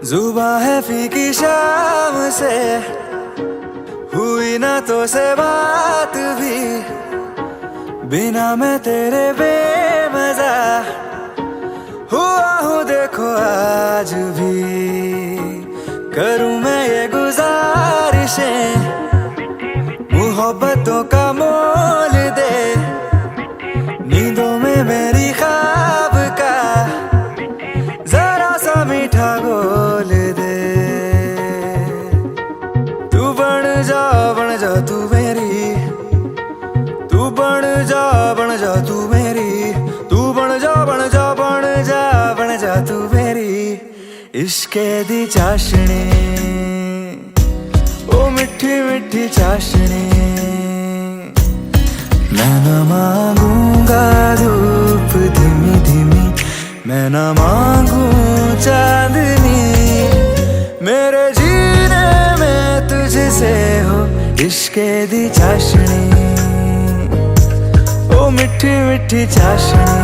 जुबां है फीकी शाम से, हुई ना तो से बात भी, बिना मैं तेरे बेमजा हुआ हूँ देखो आज भी। करूँ मैं ये गुजारिशें, मोहब्बतों का मोल दे, नींदों में मेरी ख्वाब का जरा सा मीठा घोल दे। तू बन जा तू मेरी, तू बन जा तू मेरी, तू बन जा तू मेरी इश्के दी चाशनी, ओ मिठी मिठी चाशनी। मैं न मांगूंगा धूप धीमी धीमी, मैं न मांगू चांदनी, मेरे जीने में तुझसे हो इश्के दी चाशनी, ओ मिठी मिठी चाशनी।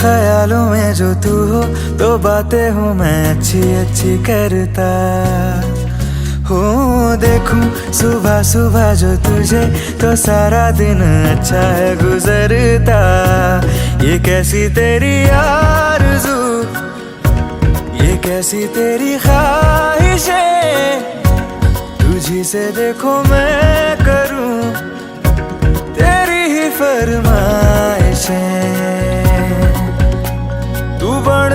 ख्यालों में जो तू हो तो बातें हूँ मैं अच्छी अच्छी करता हूँ। देखूं सुबह सुबह जो तुझे तो सारा दिन अच्छा है गुजरता। ये कैसी तेरी आरज़ू, ये कैसी तेरी ख्वाहिशें, तुझी से देखो मैं करूँ तेरी ही फरमाइशें। तू बन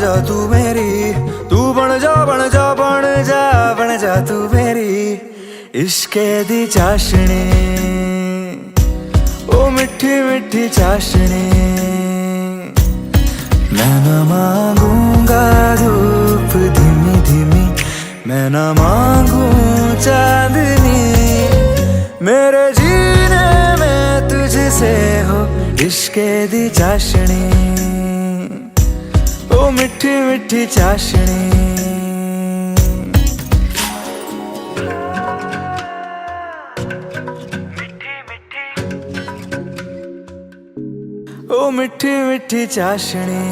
जा तू मेरी, तू बन जा तू मेरी इश्के दी चाशनी, ओ मिठी मिठी चाशनी। मैं न मांगूंगा धूप धीमी धीमी, मैं न मांगू चांदनी, मेरे जीने में तुझसे हो इश्के दी चाशनी, ओ मिठी मिठी चाशनी। ओ मिठी मिठी चाशनी।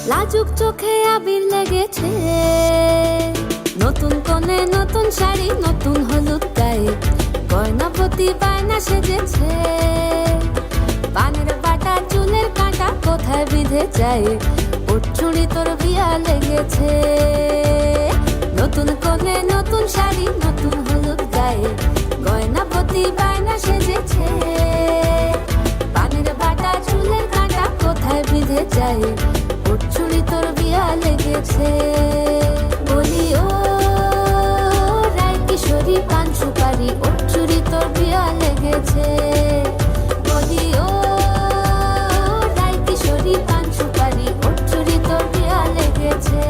লাজুক চোখে আবির লেগেছে, নতুন কোণে নতুন শাড়ি নতুন হলুদ গায়ে, গয়নাপতি বায়না সেজেছে। পানের বাটা চুলের কাঁটা কোথায় বিঁধে যায়, ওর চুড়ি তোর বিয়া লেগেছে। নতুন কোণে নতুন শাড়ি নতুন হলুদ গায়ে, গয়নাপতি বায়না সেজেছে। পানের বাটা চুলের কাঁটা কোথায় বিঁধে যায়, ওর চুড়ি তোর বিয়া লেগেছে। বলি ও রায় কিশোরী পান সুপারি, ওর চুড়ি তোর বিয়া লেগেছে। বলি ও রায় কিশোরী পান সুপারি, ওর চুড়ি তোর বিয়া লেগেছে।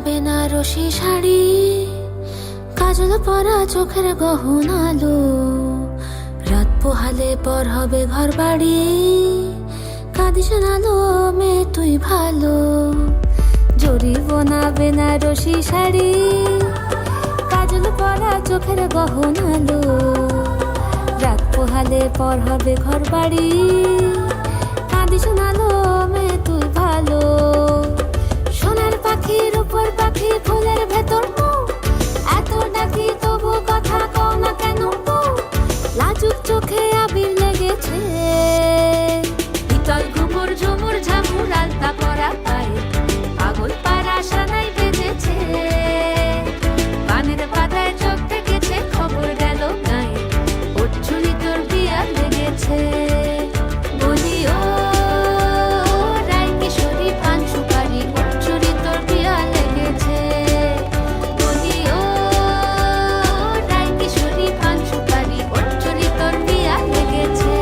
বেনারসি শাড়ি, কাজল পরা চোখের গহনালো, রাত পোহালে পর হবে ঘর বাড়ি, কাঁদিস নালো মেয়ে তুই ভালো। জরি বোনা বেনারসি শাড়ি, কাজল কাজল পরা চোখের গহনালো, রাত পোহালে পর হবে ঘর বাড়ি, কাঁদি শোনালো মেয়ে তুই ভালো। সোনার পাখির উপর পাখি ফুলের ভেতর মৌ, এত ডাকি তবু কথা কও না কেন বউ? লাজুক চোখে আবির লেগেছে, শীতল ঘুমুর ঝুমুর ঝামুর আলতা পরা পায়ে, পাগল পাড়া সানাই বেজেছে, কানের পাতায় চোখ থেকেছে খবর গেল গায়ে, ওর চুরি তোর বিয়া লেগেছে। বলি ও রায় কিশোরী পান সুপারি, ওর চুরি তোর বিয়া লেগেছে। বলি ও রায় কিশোরী পান সুপারি, ওর চুরি তোর বিয়া লেগেছে।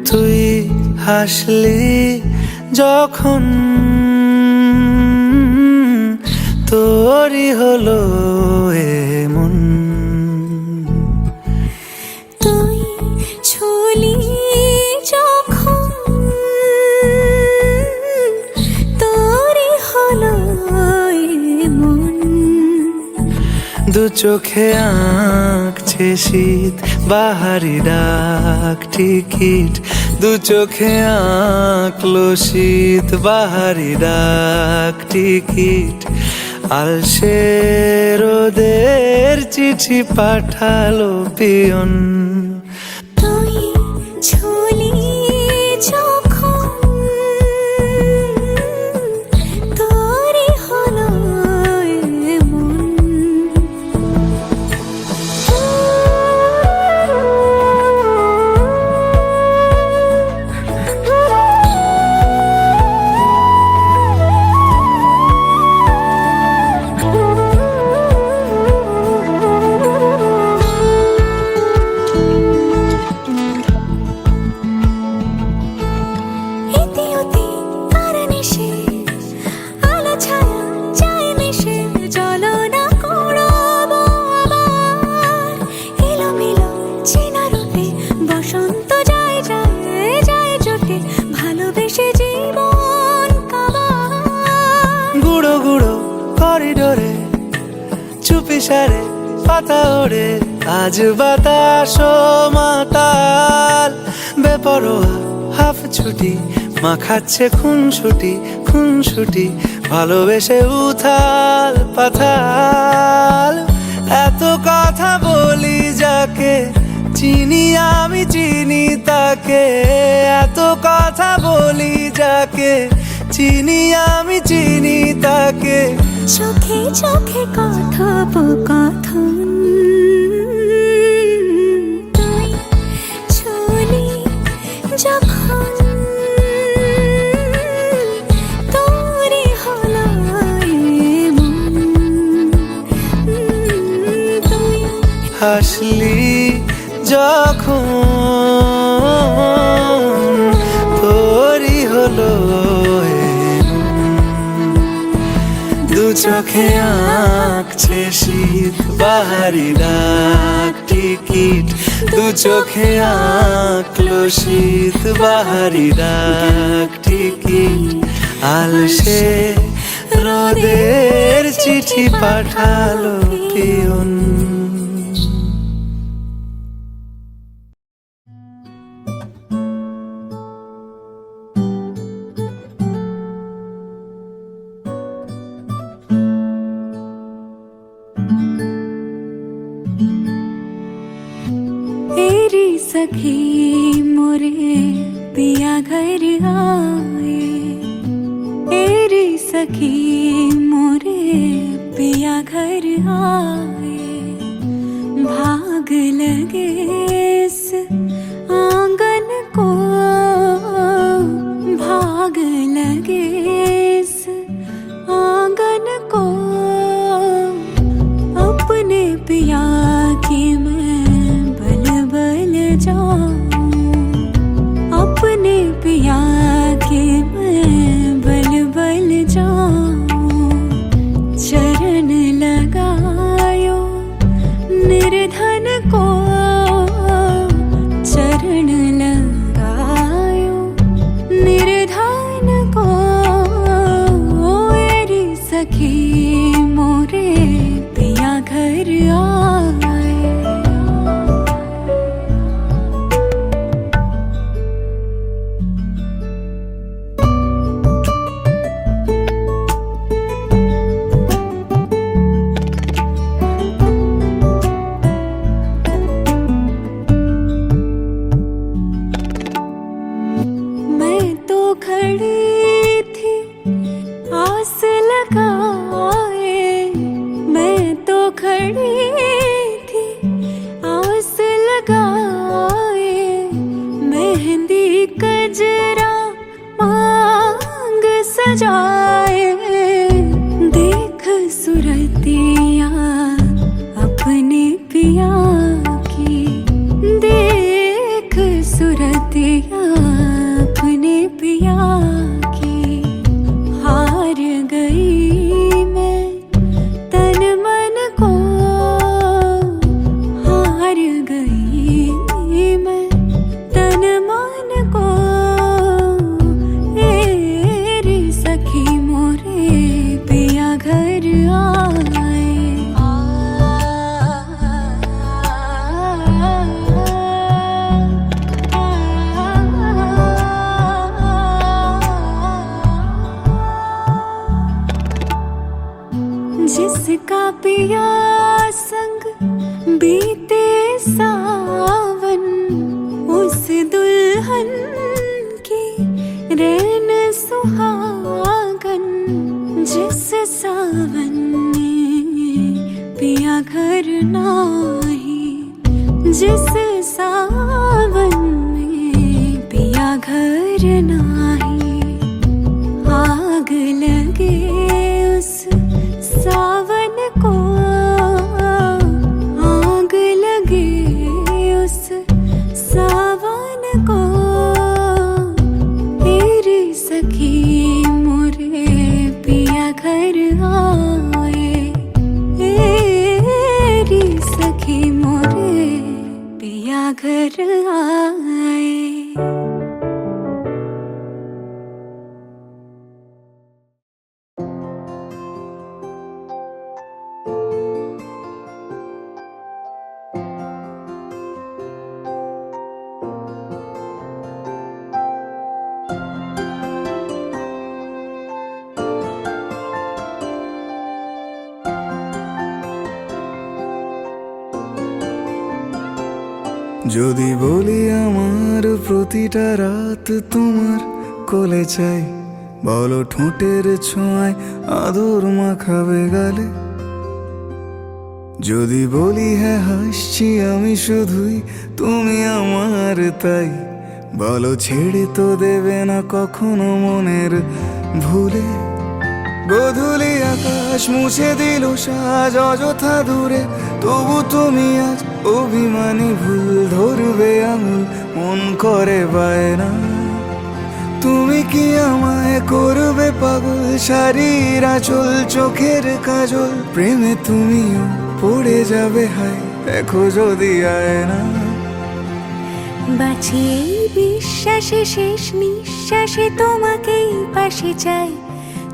তুই হাসলি যখন তোরই হলো এমন, তুই ছুলি যখন তোরই হলো মন, দু চোখে আঁকছে শীত বাহারি ডাক টিকিট, দু চোখে আঁকলো শীত বাহারি ডাক টিকিট, আলসে রোদের চিঠি পাঠালো পিয়ন। তুই ছুলি যখন তোরই হলো মন। গুঁড়ো গুঁড়ো করিডোরে চুপি সারে পাতা ওড়ে, আজ বাতাস মাতাল বেপরোয়া হাফ ছুটি, মাখাচ্ছে খুন ছুটি, ভালোবেসে উথাল পাথাল। এত কথা বলি যাকে চিনি আমি চিনি তাকে, এত কথা বলি যাকে চিনি আমি চিনি তাকে, চোখে চোখে কথোপকথন। তুই ছুলি যখন তোরই হলো মন, তুই হাসলি যখন তোরই হলো দু চোখে আঁকছে শীত বাহারি ডাক টিকিট, দু চোখে আঁকলো শীত বাহারি ডাক টিকিট, আলসে রোদের চিঠি পাঠালো পিয়ন। सखी मोरे पिया घर आए, एरी सखी मोरे पिया घर आए, भाग लगे इस आंगन को, भाग लगे इस आंगन को, अपने पिया की मैं बल बल जाऊं, अपने पिया की मैं बल बीते सावन उस दुल्हन की रैन सुहागन, जिस सावन में पिया घर नाही, जिस सावन में पिया घर नाही। आग लगे उस सावन को, आग लगे उस सावन को। तेरी सखी मोरे पिया घर आए, तेरी सखी मोरे पिया घर आए। যদি বলি আমার প্রতিটা রাত তোমার কোলে চাই, বলো ঠোঁটের ছোঁয়ায় আদর মাখাবে গালে। যদি বলি হ্যাঁ হাসছি আমি শুধুই, তুমি আমার তাই, বলো ছেড়ে তো দেবে না কখনো মনের ভুলে। গোধূলি আকাশ মুছে দিল সাজ অযথা দূরে, তবু তুমি আজ অভিমানী ভুল ধরবে আঙুল, মন করে বায়না। তুমি কি আমায় করবে পাগল, শাড়ির আঁচল চোখের কাজল, প্রেমে তুমিও পড়ে যাবে হায় দেখো যদি আয়না। বাঁচি এই বিশ্বাসে শেষ নিঃশ্বাসে তোমাকেই পাশে চাই,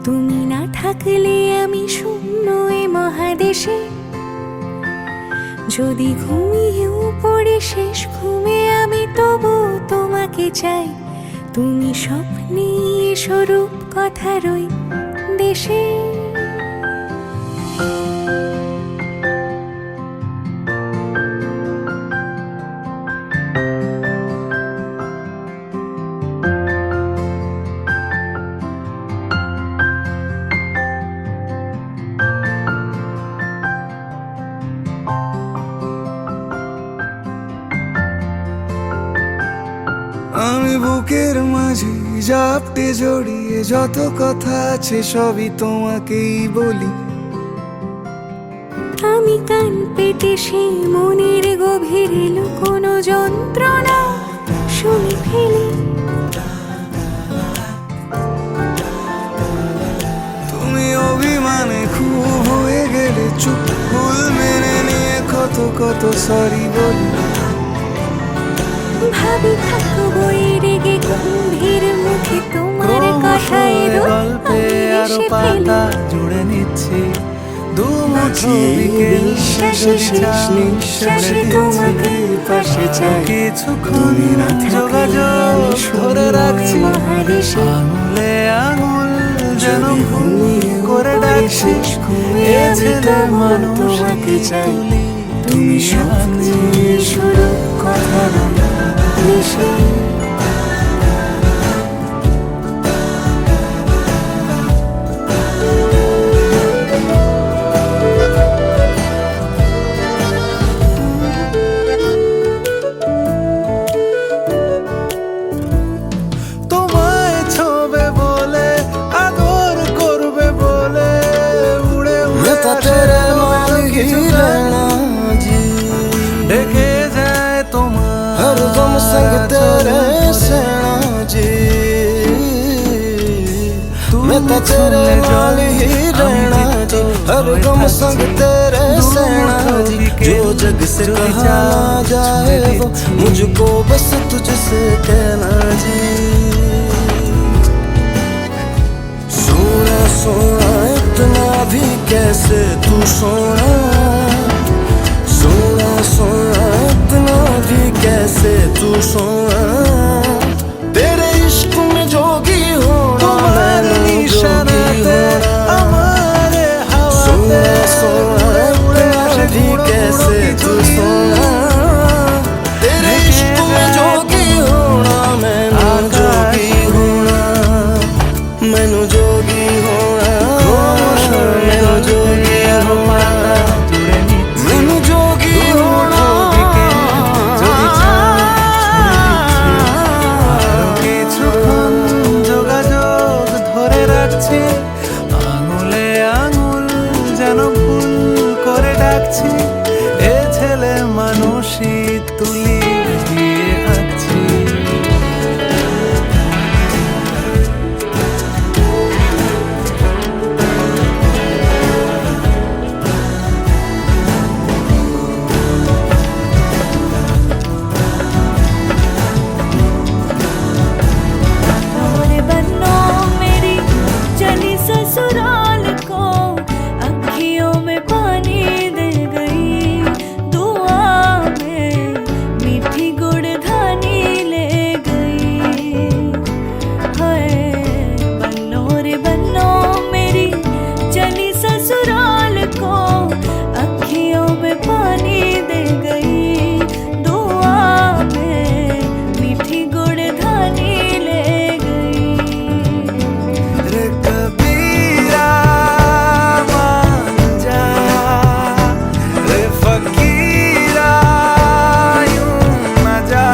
তুমি না থাকলে আমি শূন্য এ মহাদেশে। যদি ঘুমিয়েও পড়ে শেষ ঘুমে আমি তবু তোমাকে চাই, তুমি স্বপ্নে স্বরূপ কথার ওই দেশে। আমি বুকের মাঝে জাপটে জড়িয়ে যত কথা আছে সবই তোমাকেই বলি। আমি কান পেতে সেই মনের গভীরে লুকোনো যন্ত্রণা শুনে ফেলি। তুমি অভিমানে খুব হয়ে গেলে চুপ, ভুল মেনে নিয়ে কত কত সরি বলি। ভাবি থাকবো রেগে গম্ভীর মুখে তোমার কথায় গল্পে আরো পাতা জুড়ে নিচ্ছি, দু মুঠো বিকেল শেষে শেষ নিঃশ্বাসে তোমাকে পাশে চাই। কিছুক্ষণ যোগাযোগ ধরে রাখছি আঙুলে আঙুল, যেন ঘুমিয়ে করে ডাকছি এ ছেলে মানুষকে চাই। তুমি স্বপ্নে শুরু কথা মিশে। তোমায় ছোবে বলে আদর করবে বলে উড়ে উড়ে তেরে কিছু ডেকে যায় তোমার হরদম संग तेरे सेना जी। मैं तो तेरे नाल ही रहना जी, हरदम संग तेरे सेना जी। जो जग से कहा जाए वो मुझको बस तुझसे कहना जी। सोना सोना इतना भी कैसे तू सोना, सोना सोना इतना भी कैसे तू सोना। तेरे इश्क में जोगी होना, तुम्हारे निशानाते हमारे हवा। सोना सोना इतना भी कैसे तू सोना। খুশি তুলি দিয়ে আছি। और बनो मेरी चली ससुराल को, अखियों में पानी दे गई, दुआ में मीठी गुड़धानी ले गई। हाय बनो रे बनो मेरी चली ससुराल को, अखियों में पानी दे गई, दुआ में मीठी गुड़धानी ले गई। रे कबीरा मान जा, रे फकीरा यूं न जा,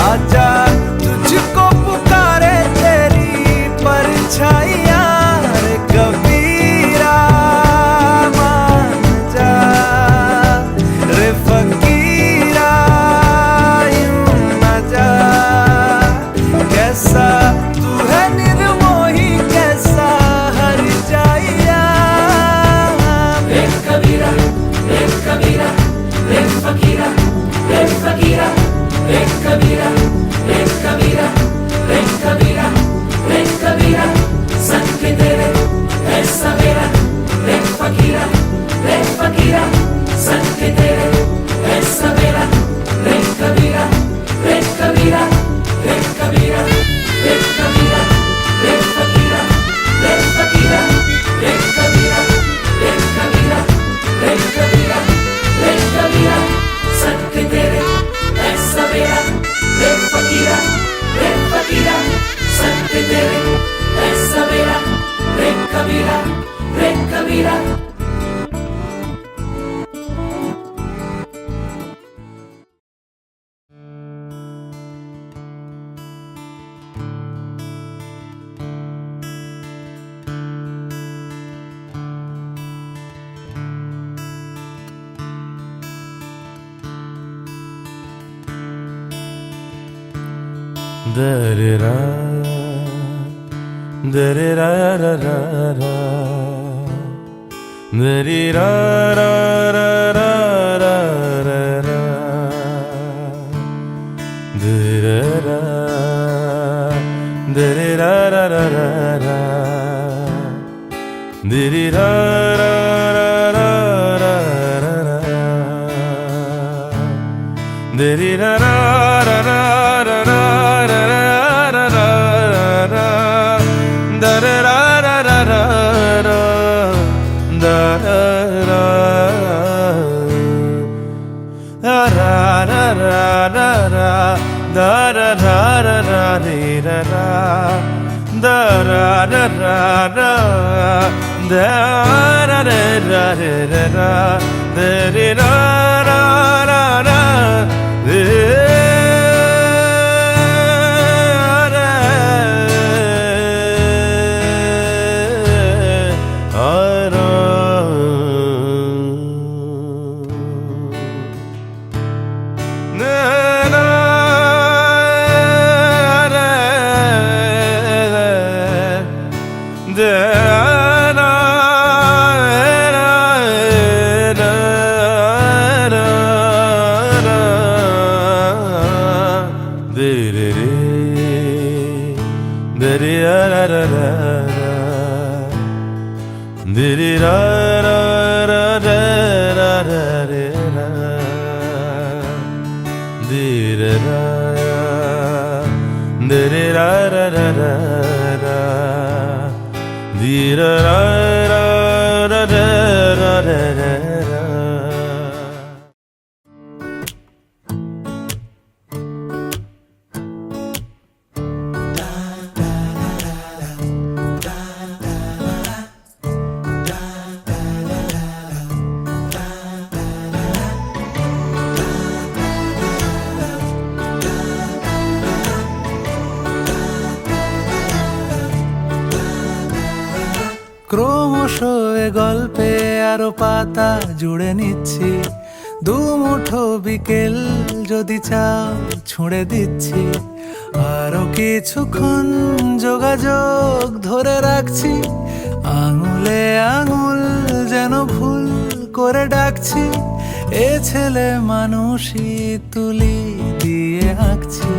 आजा तुझको पुकारे तेरी परछाइयाँ। रे कबीरा मान जा, रे फकीरा यूं न जा, कैसा तू है निर्मोही कैसा हर जाइया। Da-da-da, da-da-da-da-da-da, da-da-da-da-da-da-da, da-da-da, da-da-da-da-da-da, ক্রমশ এ গল্পে আরো পাতা জুড়ে নিচ্ছি, দুমুঠো বিকেল যদি চাও ছুঁড়ে দিচ্ছি, আরো কিছুক্ষণ যোগাযোগ ধরে রাখছি, আঙুলে আঙুল যেন ভুল করে ডাকছি, এ ছেলে মানুষই তুলি দিয়ে আঁকছি।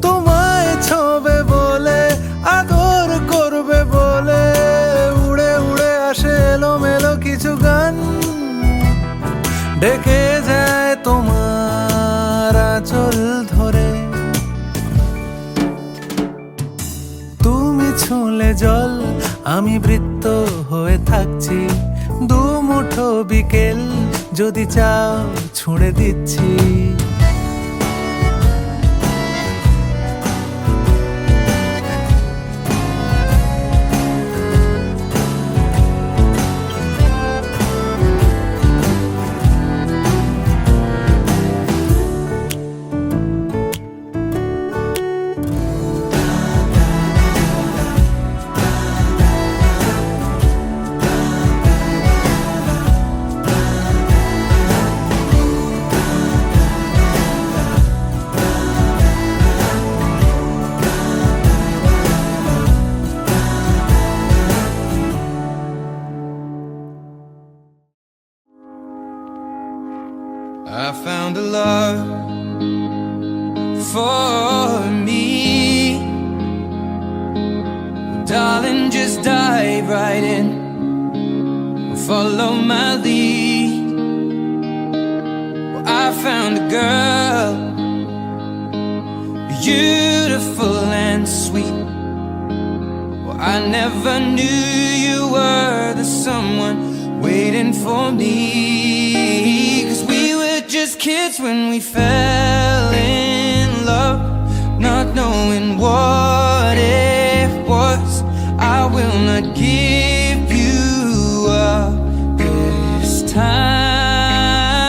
তোমায় ছোবে বলে, আদর করবে বলে, উড়ে উড়ে আসে এলোমেলো কিছু গান, ডেকে যায় তোমার আঁচল ধরে। তুমি ছুঁলে জল, আমি বৃত্ত হয়ে থাকছি, দুমুঠো বিকেল যদি চাও ছুঁড়ে দিচ্ছি। I found a love for me. Darling, just dive right in, follow my lead. Well, I found a girl, beautiful and sweet. Well, I never knew you were the someone waiting for me. 'Cause we were just kids when we fell in love, not knowing what it was. I will not give you up this time,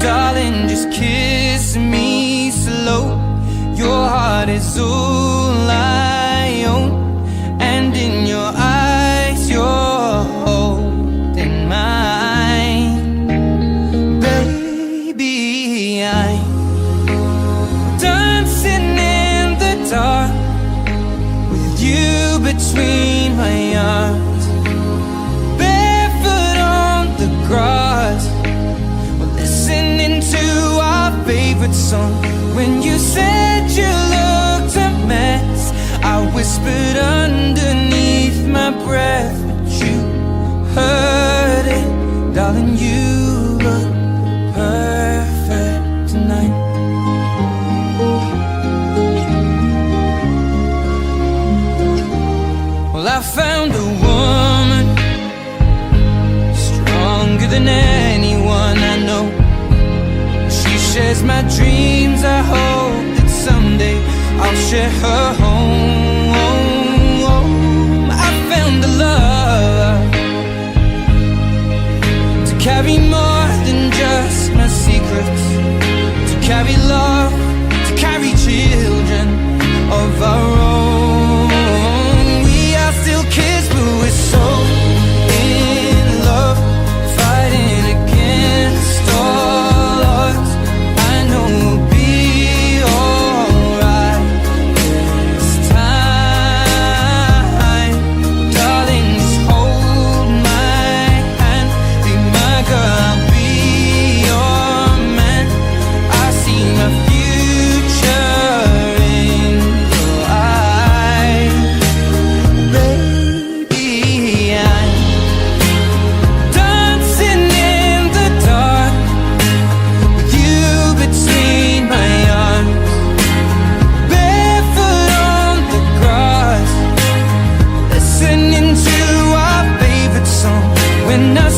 darling, just kiss me slow. Your heart is all I own, and in your eyes you're holding mine. Baby, I'm dancing in the dark with you between my arms, barefoot on the grass. We're listening to our favorite song. When you said you looked a mess, I whispered underneath my breath, but you heard it. Darling, you look perfect tonight. Well, I found a woman stronger than anyone I know. She shares my dreams. I hope that someday I'll share her home. I found a love to carry more than just my secrets, to carry love, to carry children of our own. We are still kids, but we're so in love, fighting against all odds. I know we'll be alright this time. Darling, just hold my hand, be my girl, I'll be your man. I see my future in your eyes. Baby, I'm dancing in the dark with you between my arms, barefoot on the grass, listening to our favorite song. When I